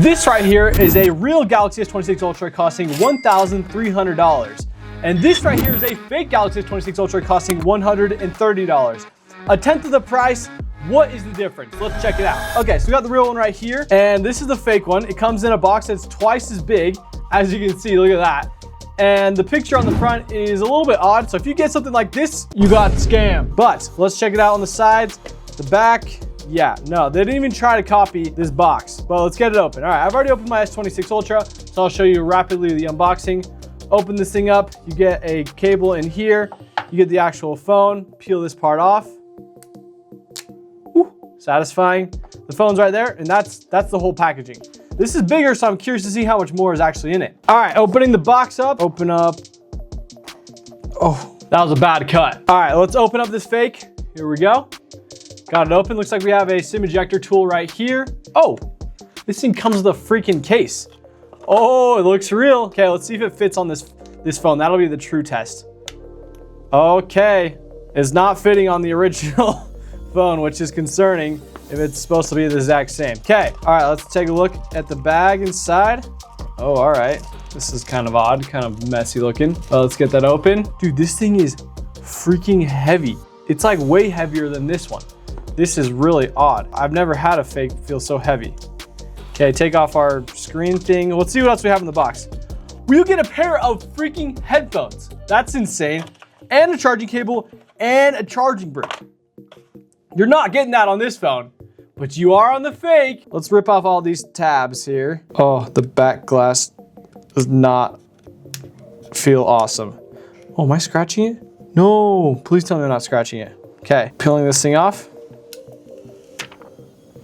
This right here is a real Galaxy S26 Ultra costing $1,300. And this right here is a fake Galaxy S26 Ultra costing $130. A tenth of the price. What is the difference? Let's check it out. Okay, so we got the real one right here, and this is the fake one. It comes in a box that's twice as big, as you can see, look at that. And the picture on the front is a little bit odd, so if you get something like this, you got scammed. But let's check it out on the sides, the back. Yeah, no, they didn't even try to copy this box. But let's get it open. All right, I've already opened my S26 Ultra, so I'll show you rapidly the unboxing. Open this thing up, you get a cable in here, you get the actual phone, peel this part off. Woo, satisfying. The phone's right there, and that's the whole packaging. This is bigger, so I'm curious to see how much more is actually in it. All right, opening the box up. Open up. Oh, that was a bad cut. All right, let's open up this fake. Here we go. Got it open. Looks like we have a SIM ejector tool right here. Oh, this thing comes with a freaking case. Oh, it looks real. Okay, let's see if it fits on this phone. That'll be the true test. Okay, it's not fitting on the original phone, which is concerning if it's supposed to be the exact same. Okay, all right, let's take a look at the bag inside. Oh, all right. This is kind of odd, kind of messy looking. Let's get that open. Dude, this thing is freaking heavy. It's like way heavier than this one. This is really odd. I've never had a fake feel so heavy. Okay, take off our screen thing. Let's see what else we have in the box. We'll get a pair of freaking headphones. That's insane. And a charging cable and a charging brick. You're not getting that on this phone, but you are on the fake. Let's rip off all these tabs here. Oh, the back glass does not feel awesome. Oh, am I scratching it? No, please tell me I'm not scratching it. Okay, peeling this thing off.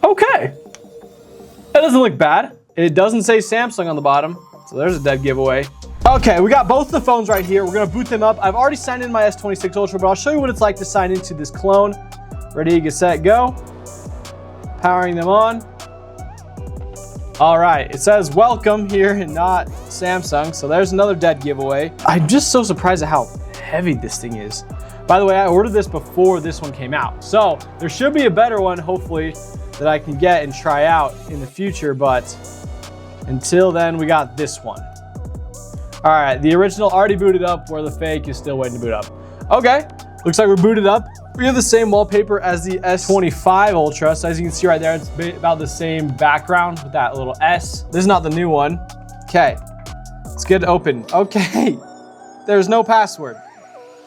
Okay. That doesn't look bad. It doesn't say Samsung on the bottom, so there's a dead giveaway. Okay, we got both the phones right here. We're gonna boot them up. I've already signed in my S26 Ultra, but I'll show you what it's like to sign into this clone. Ready, get set, go. Powering them on. All right, it says welcome here and not Samsung, so there's another dead giveaway. I'm just so surprised at how heavy this thing is. By the way, I ordered this before this one came out, so there should be a better one, hopefully, that I can get and try out in the future, but until then, we got this one. All right, the original already booted up, where the fake is still waiting to boot up. Okay, looks like we're booted up. We have the same wallpaper as the S25 Ultra, so as you can see right there, it's about the same background with that little S. This is not the new one. Okay, let's get it open. Okay, there's no password,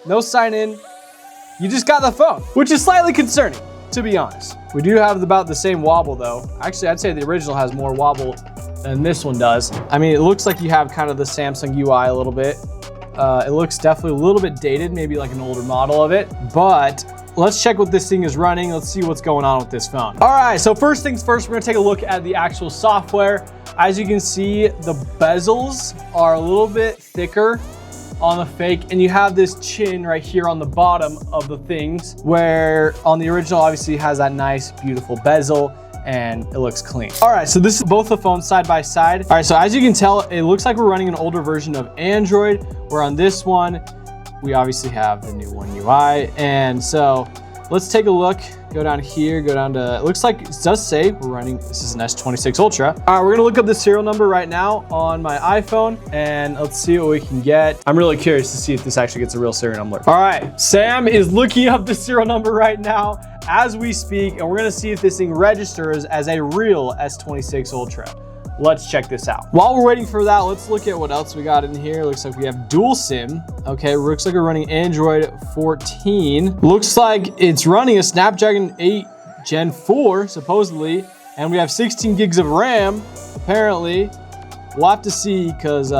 no sign in. You just got the phone, which is slightly concerning, to be honest. We do have about the same wobble though. Actually, I'd say the original has more wobble than this one does. I mean, it looks like you have kind of the Samsung UI a little bit. It looks definitely a little bit dated, maybe like an older model of it, but let's check what this thing is running. Let's see what's going on with this phone. All right, so first things first, we're gonna take a look at the actual software. As you can see, the bezels are a little bit thicker on the fake, and you have this chin right here on the bottom of the things, where on the original obviously has that nice beautiful bezel and it looks clean. All right, so this is both the phones side by side. All right, so as you can tell, it looks like we're running an older version of Android, where on this one we obviously have the new One UI. And so let's take a look, go down here, go down to, it looks like it does say we're running, this is an S26 Ultra. All right, we're gonna look up the serial number right now on my iPhone, and let's see what we can get. I'm really curious to see if this actually gets a real serial number. All right, Sam is looking up the serial number right now as we speak, and we're gonna see if this thing registers as a real S26 Ultra. Let's check this out. While we're waiting for that, let's look at what else we got in here. Looks like we have dual SIM. Okay, looks like we're running Android 14. Looks like it's running a Snapdragon 8 Gen 4, supposedly, and we have 16 gigs of RAM, apparently. We'll have to see, because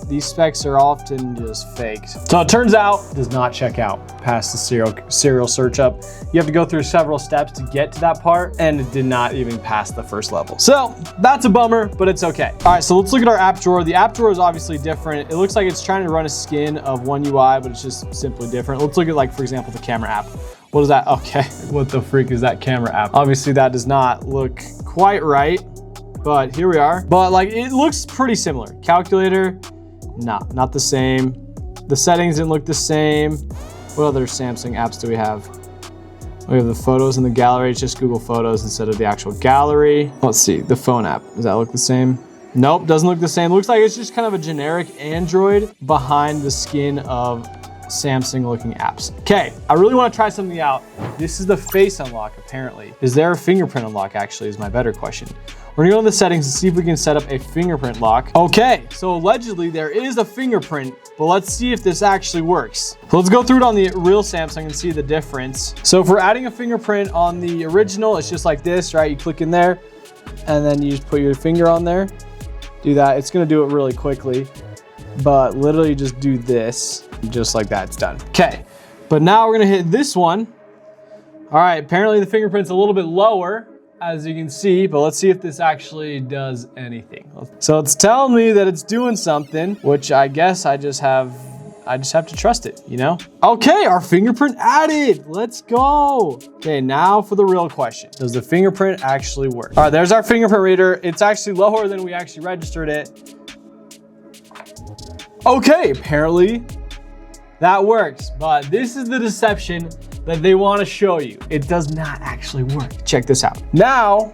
these specs are often just faked. So it turns out, it does not check out past the serial search up. You have to go through several steps to get to that part, and it did not even pass the first level. So that's a bummer, but it's okay. All right, so let's look at our app drawer. The app drawer is obviously different. It looks like it's trying to run a skin of One UI, but it's just simply different. Let's look at, like, for example, the camera app. What is that? Okay, what the freak is that camera app? Obviously that does not look quite right, but here we are. But like, it looks pretty similar. Calculator, not the same. The settings didn't look the same. What other Samsung apps do we have? We have the photos in the gallery. It's just Google Photos instead of the actual gallery. Let's see, the phone app. Does that look the same? Nope, doesn't look the same. Looks like it's just kind of a generic Android behind the skin of Samsung looking apps. Okay, I really want to try something out. This is the face unlock, apparently. Is there a fingerprint unlock, actually, is my better question. We're gonna go to the settings and see if we can set up a fingerprint lock. Okay, so allegedly there is a fingerprint, but let's see if this actually works. So let's go through it on the real Samsung and see the difference. So if we're adding a fingerprint on the original, it's just like this, right? You click in there and then you just put your finger on there. Do that, it's gonna do it really quickly, but literally just do this, just like that, it's done. Okay, but now we're gonna hit this one. All right, apparently the fingerprint's a little bit lower, as you can see, but let's see if this actually does anything. So it's telling me that it's doing something, which I guess I just have to trust it, you know? Okay, our fingerprint added. Let's go. Okay, now for the real question. Does the fingerprint actually work? All right, there's our fingerprint reader. It's actually lower than we actually registered it. Okay, apparently that works, but this is the deception that they want to show you. It does not actually work. Check this out. Now,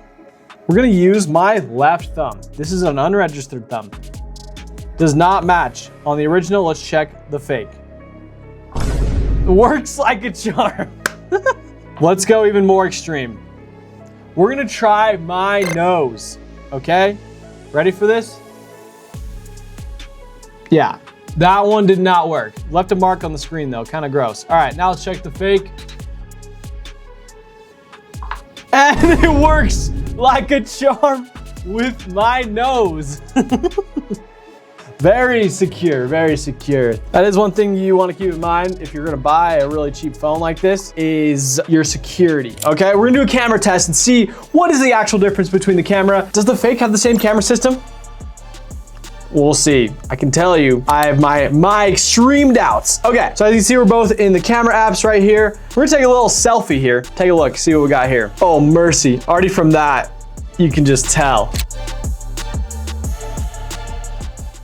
we're gonna use my left thumb. This is an unregistered thumb. Does not match. On the original, let's check the fake. Works like a charm. Let's go even more extreme. We're gonna try my nose, okay? Ready for this? Yeah. That one did not work. Left a mark on the screen though, kind of gross. All right, now let's check the fake. And it works like a charm with my nose. Very secure, very secure. That is one thing you want to keep in mind if you're gonna buy a really cheap phone like this, is your security. Okay, we're gonna do a camera test and see what is the actual difference between the camera. Does the fake have the same camera system? We'll see. I can tell you, I have my extreme doubts. Okay, so as you can see, we're both in the camera apps right here. We're gonna take a little selfie here. Take a look, see what we got here. Oh, mercy. Already from that, you can just tell.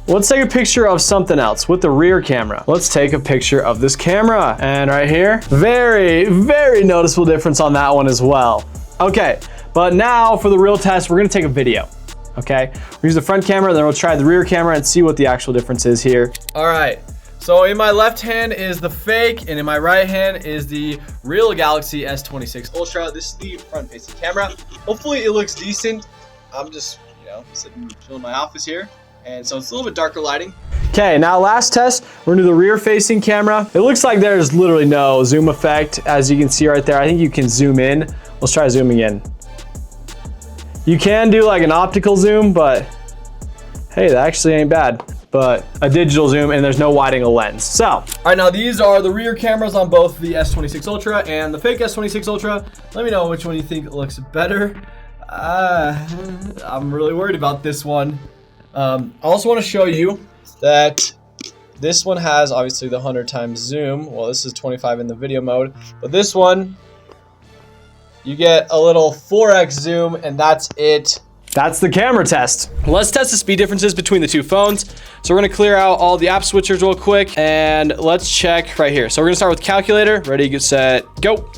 Let's take a picture of something else with the rear camera. Let's take a picture of this camera. And right here, very, very noticeable difference on that one as well. Okay, but now for the real test, we're gonna take a video. Okay, we'll use the front camera, then we'll try the rear camera and see what the actual difference is here. All right, so in my left hand is the fake, and in my right hand is the real Galaxy S26 Ultra. This is the front-facing camera. Hopefully it looks decent. I'm just, you know, sitting chilling in my office here, and so it's a little bit darker lighting. Okay, now last test, we're gonna do the rear-facing camera. It looks like there's literally no zoom effect, as you can see right there. I think you can zoom in. Let's try zooming in. You can do like an optical zoom, but hey, that actually ain't bad. But a digital zoom, and there's no wide angle lens. So, all right, now these are the rear cameras on both the S26 Ultra and the fake S26 Ultra. Let me know which one you think looks better. I'm really worried about this one. I also want to show you that this one has obviously the 100 times zoom. Well, this is 25 in the video mode, but this one, you get a little 4x zoom, and that's it. That's the camera test. Let's test the speed differences between the two phones. So we're gonna clear out all the app switchers real quick, and let's check right here. So we're gonna start with calculator. Ready, get set, go.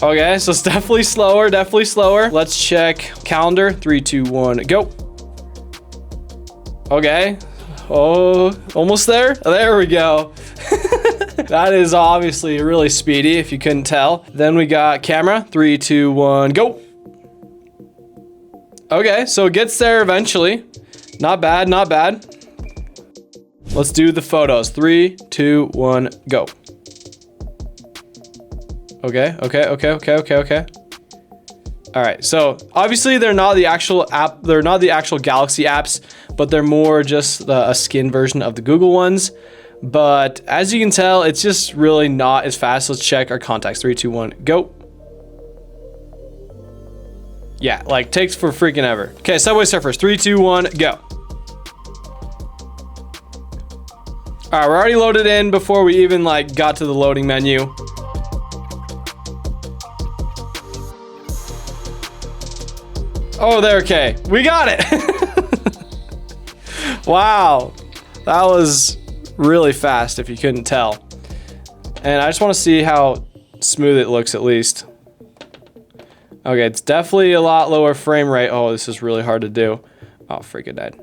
Okay, so it's definitely slower, definitely slower. Let's check calendar, 3, 2, 1, go. Okay, oh, almost there. There we go. That is obviously really speedy, if you couldn't tell. Then we got camera, 3, 2, 1, go. Okay, so it gets there eventually. Not bad, not bad. Let's do the photos. 3, 2, 1, go. Okay. All right, so obviously they're not the actual app, they're not the actual Galaxy apps, but they're more just a skin version of the Google ones. But as you can tell, it's just really not as fast. Let's check our contacts. 3, 2, 1, go. Yeah, like takes for freaking ever. Okay, Subway Surfers. 3, 2, 1, go. All right, we're already loaded in before we even like got to the loading menu. Oh, there, okay. We got it. Wow, that was really fast if you couldn't tell. And I just want to see how smooth it looks at least. Okay, it's definitely a lot lower frame rate. Oh, this is really hard to do. Oh, freaking died.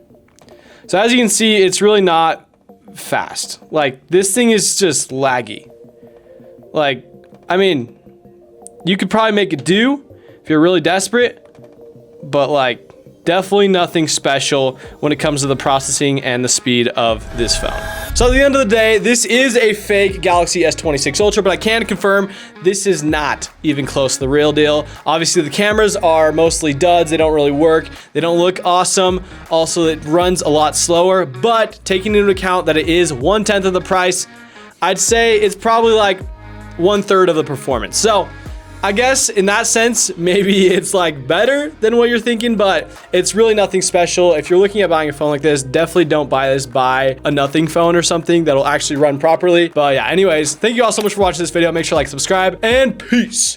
So as you can see, it's really not fast. Like, this thing is just laggy. Like, I mean, you could probably make it do if you're really desperate, but like, definitely nothing special when it comes to the processing and the speed of this phone. So at the end of the day, this is a fake Galaxy S26 Ultra, but I can confirm this is not even close to the real deal. Obviously, the cameras are mostly duds. They don't really work. They don't look awesome. Also, it runs a lot slower, but taking into account that it is 1/10 of the price, I'd say it's probably like 1/3 of the performance. So I guess in that sense, maybe it's like better than what you're thinking, but it's really nothing special. If you're looking at buying a phone like this, definitely don't buy this. Buy a nothing phone or something that'll actually run properly. But yeah, anyways, thank you all so much for watching this video. Make sure to like, subscribe, and peace.